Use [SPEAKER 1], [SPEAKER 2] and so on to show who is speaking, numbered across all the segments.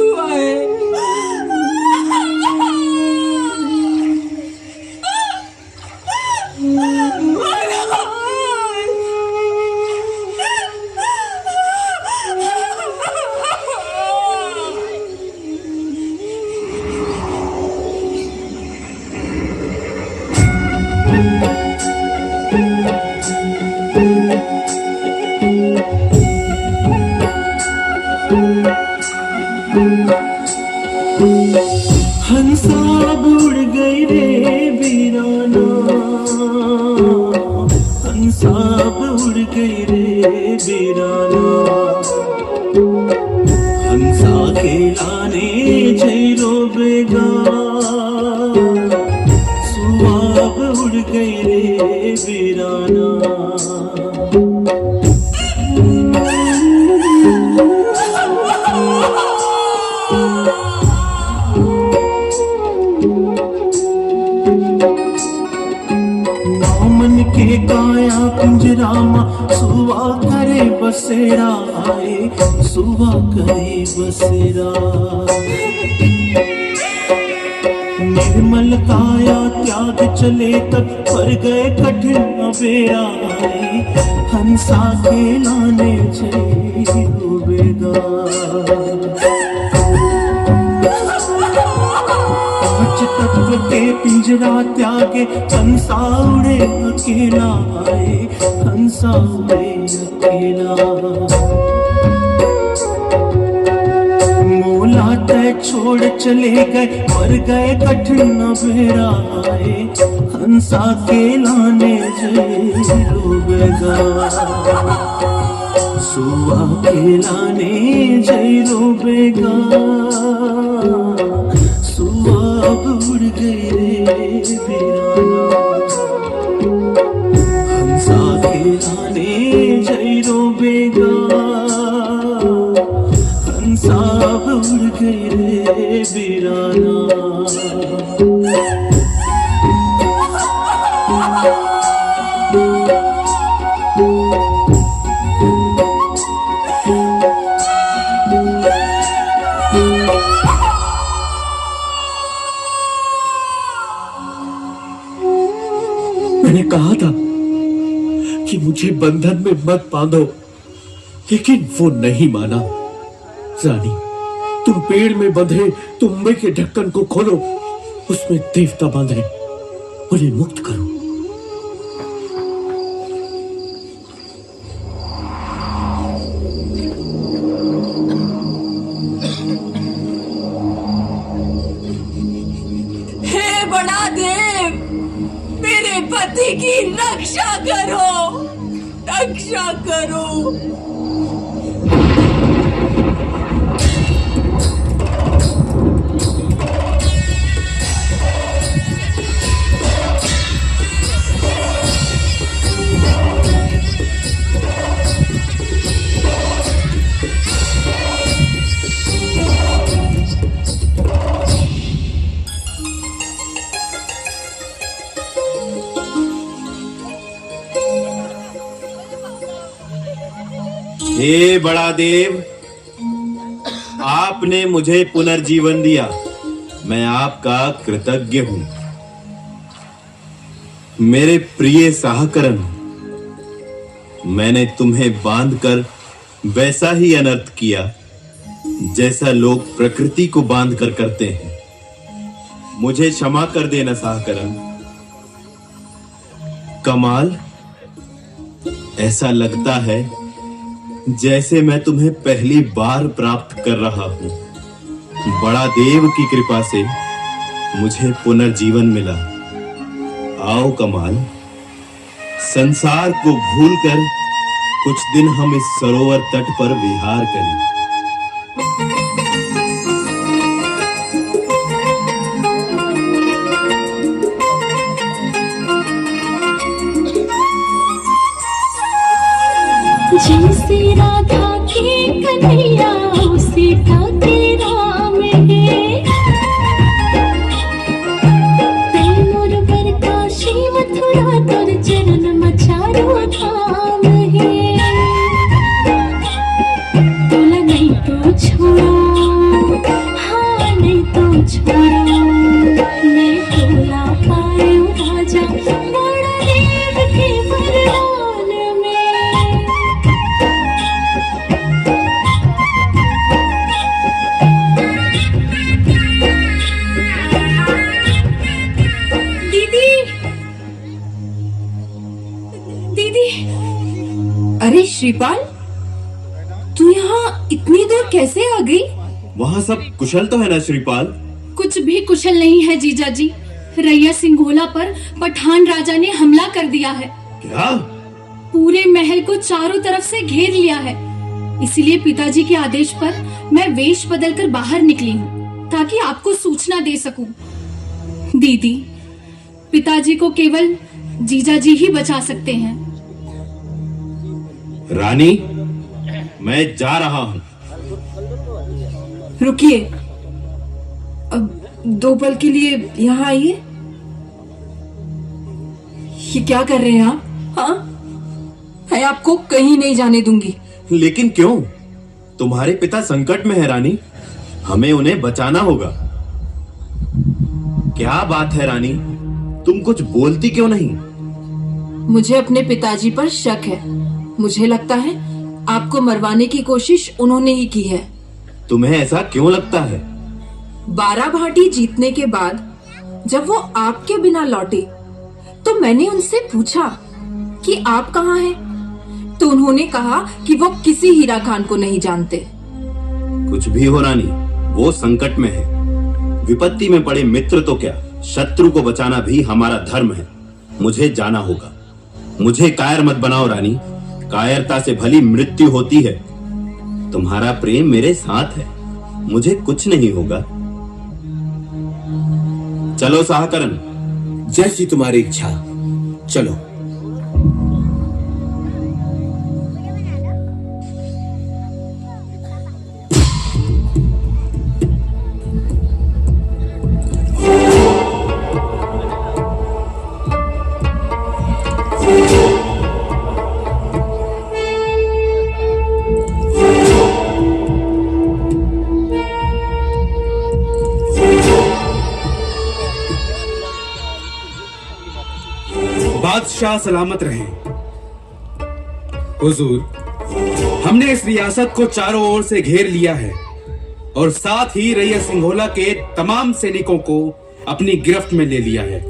[SPEAKER 1] हुआ है?
[SPEAKER 2] हंसा उड़ गई रे वीराना, हंसा उड़ गई रे वीराना, हंसा खेलाने जैरो बेगा, सुआब उड़ गई रे वीराना। मन के काया पिंजरामा सुवा करे बसेरा आए, सुवा करे बसेरा। निर्मल काया त्याग चले तब पर गए कठिन बेरा आए, हंसा खेलाने चले डूबेगा। तत्व के पिंजरा त्यागे हंसा उड़े अकेला आए, हंसा उड़े अकेला। मोला तय छोड़ चले गए पर गए कठिन बेरा आए, हंसा खेलाने डूबेगा। सुआ खेलाने डूबेगा, अब उड़ गई रे वीराना, हंसा खेलाने जैरो बेगा, हंसा अब उड़ गई रे वीराना। मैंने कहा था कि मुझे बंधन में मत बांधो, लेकिन वो नहीं माना। रानी, तुम पेड़ में बंधे तुम्बे के ढक्कन को खोलो, उसमें देवता बांधे, उन्हें मुक्त करो।
[SPEAKER 1] हे बड़ा देव, मेरे पति की रक्षा करो, रक्षा करो।
[SPEAKER 3] हे बड़ा देव, आपने मुझे पुनर्जीवन दिया, मैं आपका कृतज्ञ हूं। मेरे प्रिय साहकरण, मैंने तुम्हें बांधकर वैसा ही अनर्थ किया जैसा लोग प्रकृति को बांधकर करते हैं। मुझे क्षमा कर देना साहकरण। कमाल, ऐसा लगता है जैसे मैं तुम्हें पहली बार प्राप्त कर रहा हूं। बड़ा देव की कृपा से मुझे पुनर्जीवन मिला। आओ कमाल, संसार को भूलकर कुछ दिन हम इस सरोवर तट पर विहार करें।
[SPEAKER 4] जैसे राधा के कन्हैया उसे ठाके राम है, तैमूर पर काशी मथुरा तोर चरण मचारो धाम है। तुलना छोड़ो मैं भोला पायो राजा बड़ा देव के वरदान में।
[SPEAKER 1] दीदी, दीदी, अरे श्रीपाल, तू यहाँ इतनी दूर कैसे आ गई?
[SPEAKER 3] वहाँ सब कुशल तो है ना श्रीपाल?
[SPEAKER 5] कुछ भी कुशल नहीं है जीजा जी। रैया सिंघोला पर पठान राजा ने हमला कर दिया है।
[SPEAKER 3] क्या?
[SPEAKER 5] पूरे महल को चारों तरफ से घेर लिया है। इसलिए पिताजी के आदेश पर मैं वेश बदलकर बाहर निकली हूँ ताकि आपको सूचना दे सकूं। दीदी, पिताजी को केवल जीजा जी ही बचा सकते हैं।
[SPEAKER 3] रानी, मैं जा रहा हूँ।
[SPEAKER 1] रुकिए, अब 2 पल के लिए यहाँ आइए। ये क्या कर रहे हैं आप? हाँ, मैं आपको कहीं नहीं जाने दूंगी।
[SPEAKER 3] लेकिन क्यों? तुम्हारे पिता संकट में है रानी, हमें उन्हें बचाना होगा। क्या बात है रानी, तुम कुछ बोलती क्यों नहीं?
[SPEAKER 1] मुझे अपने पिताजी पर शक है। मुझे लगता है आपको मरवाने की कोशिश उन्होंने ही की है।
[SPEAKER 3] तुम्हें ऐसा क्यों लगता है?
[SPEAKER 1] 12 भाटी जीतने के बाद जब वो आपके बिना लौटे तो मैंने उनसे पूछा कि आप कहाँ हैं, तो उन्होंने कहा कि वो किसी हीरा खान को नहीं जानते।
[SPEAKER 3] कुछ भी हो रानी, वो संकट में है। विपत्ति में पड़े मित्र तो क्या, शत्रु को बचाना भी हमारा धर्म है। मुझे जाना होगा। मुझे कायर मत बनाओ रानी, कायरता से भली मृत्यु होती है। तुम्हारा प्रेम मेरे साथ है, मुझे कुछ नहीं होगा। चलो साहकरण।
[SPEAKER 2] जैसी तुम्हारी इच्छा, चलो।
[SPEAKER 6] बादशाह सलामत रहे। हुजूर, हमने इस रियासत को चारों ओर से घेर लिया है और साथ ही रैया सिंघोला के तमाम सैनिकों को अपनी गिरफ्त में ले लिया है।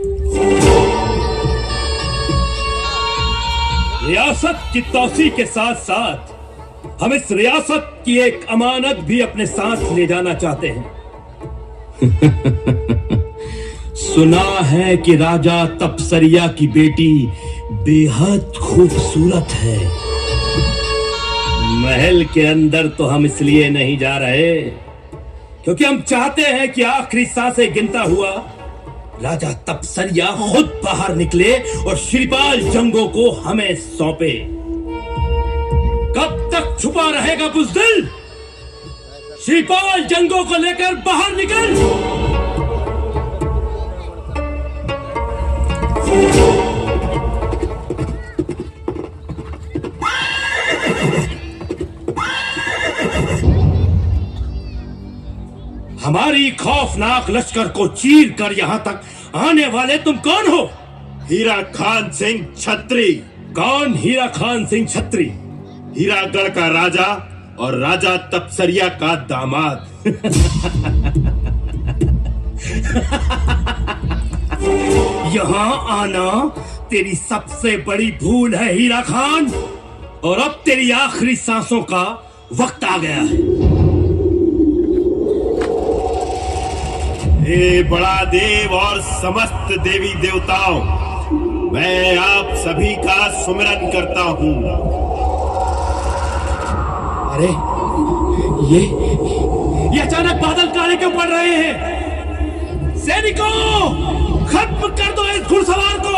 [SPEAKER 7] रियासत की तौसी के साथ साथ हम इस रियासत की एक अमानत भी अपने साथ ले जाना चाहते हैं। सुना है कि राजा तपसरिया की बेटी बेहद खूबसूरत है। महल के अंदर तो हम इसलिए नहीं जा रहे क्योंकि हम चाहते हैं कि आखिरी सांसें गिनता हुआ राजा तपसरिया खुद बाहर निकले और श्रीपाल जंगों को हमें सौंपे। कब तक छुपा रहेगा बुज़दिल? श्रीपाल जंगों को लेकर बाहर निकल। हमारी खौफनाक लश्कर को चीर कर यहाँ तक आने वाले तुम कौन हो?
[SPEAKER 3] हीरा खान सिंह छत्री।
[SPEAKER 7] कौन हीरा खान सिंह छत्री?
[SPEAKER 3] हीरागढ़ का राजा और राजा तपसरिया का दामाद।
[SPEAKER 7] यहाँ आना तेरी सबसे बड़ी भूल है हीरा खान, और अब तेरी आखिरी सांसों का वक्त आ गया है।
[SPEAKER 3] हे बड़ा देव और समस्त देवी देवताओं, मैं आप सभी का सुमिरन करता हूँ।
[SPEAKER 7] अरे ये अचानक बादल काले क्यों पड़ रहे हैं? सैनिकों, खत्म कर दो इस घुड़सवार को।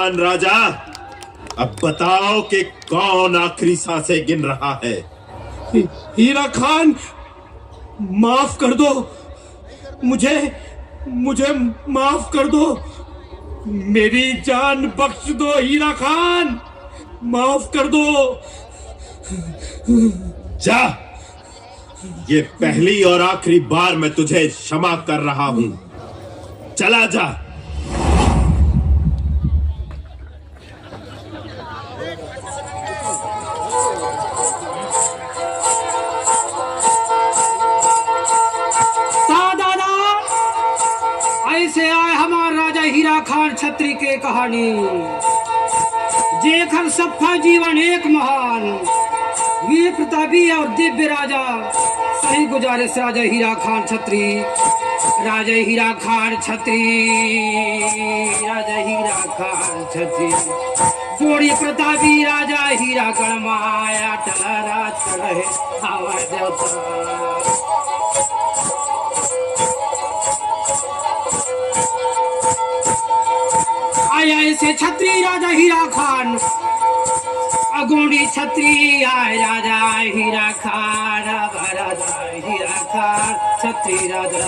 [SPEAKER 3] जवान राजा, अब बताओ कि कौन आखिरी सांसें गिन रहा है।
[SPEAKER 2] हीरा खान, माफ कर दो मुझे माफ कर दो, मेरी जान बख्श दो हीरा खान, माफ कर दो।
[SPEAKER 3] जा, ये पहली और आखिरी बार मैं तुझे क्षमा कर रहा हूं, चला जा।
[SPEAKER 8] ऐसे आए हमार राजा हीरा खान छत्री के कहानी, जेखन सफा जीवन एक महान वीर प्रतापी और दिव्य राजा सही गुजारिश राजा हीरा खान छत्री, राजा हीरा खान छत्री, राजा हीरा खान छत्री, जोड़ी प्रतापी राजा हीरा गणमाया टलरा चढ़े हवा देवता। आया ऐसे छत्री राजा हीरा खान, अगोड़ी छत्री आए राजा हीरा खान, राजा हीरा खान छत्री राजा।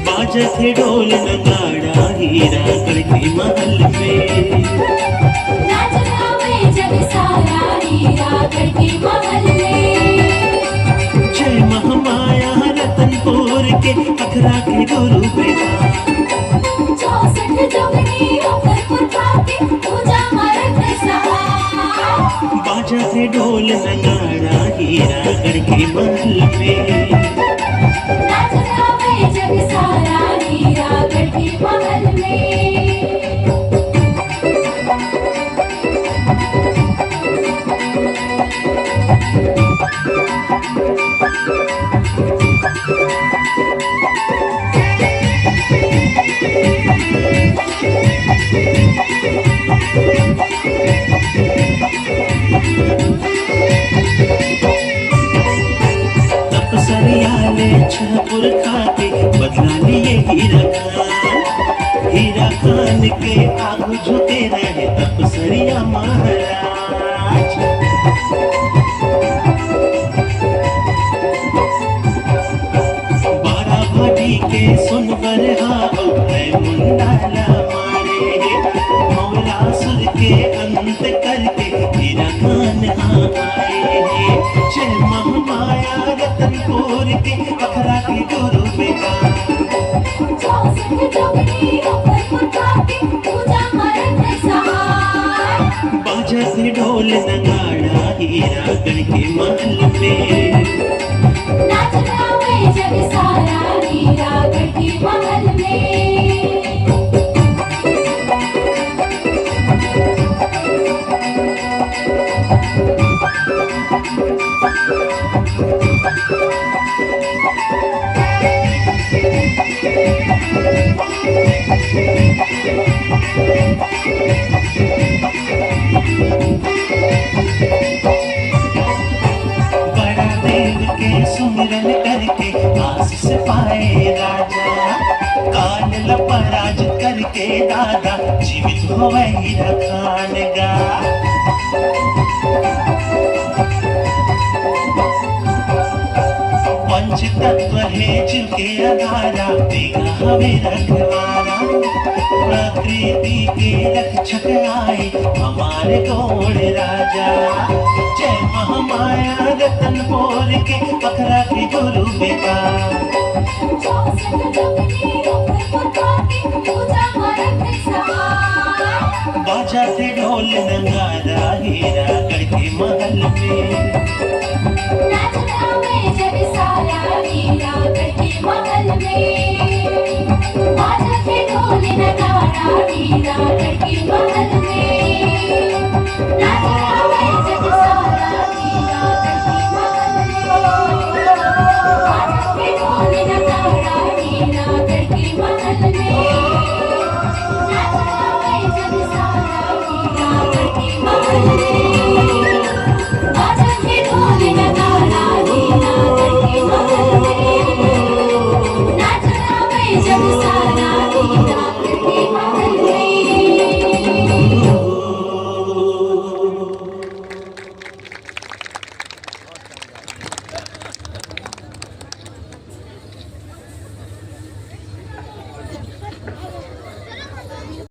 [SPEAKER 9] बाजत ढोल नगाड़ा हीरा करके महल में,
[SPEAKER 4] नाच गावे जग सारा हीरा करके महल में।
[SPEAKER 9] जय महामाया रतनपुर के अखरा के गुरु बेटा,
[SPEAKER 4] 64 जोगनी ऊपर पुरखा के पूजा मरत सहाय।
[SPEAKER 9] बाजत ढोल नगाड़ा हीरा करके महल में,
[SPEAKER 4] नाच गावे जग सारा हीरा करके महल में।
[SPEAKER 9] तपसरिया ले छपुर खा के बदला लिए हीरा खान के आगू झुके रहे तपसरिया महाराज। बारा भाटी के सुन बरहा मुंडाला मारे, मौलासुर के अंत करके हीरा खान आए। जय महामाया रतनपुर के अखरा के गुरु बेटा,
[SPEAKER 4] 64 जोगनी ऊपर पुरखा के पूजा मरत सहाय।
[SPEAKER 9] बाजत ढोल नगाड़ा हीरा करके महल में,
[SPEAKER 4] नाच गावे जग सारा हीरा करके महल में।
[SPEAKER 9] बड़ा देव के सुमिरन करके आशीष पाए राजा, काल लपराज करके दादा जीवित होवे हीरा खान गा। पंच तत्व है जिनके आधारा, देगा हमें रखवारा, प्रकृति के रक्षक आए हमारे गौड़ राजा। जय महामाया रतनपुर के अखरा के गुरु बेटा,
[SPEAKER 4] 64 जोगनी ऊपर पुरखा के पूजा मरत सहाय।
[SPEAKER 9] बाजाते ढोल नगाड़ा हीरा करके महल में,
[SPEAKER 4] नाच गावे जग सारा हीरा करके महल में। बाजते ढोल नगाड़ा हीरा करके महल में। नाच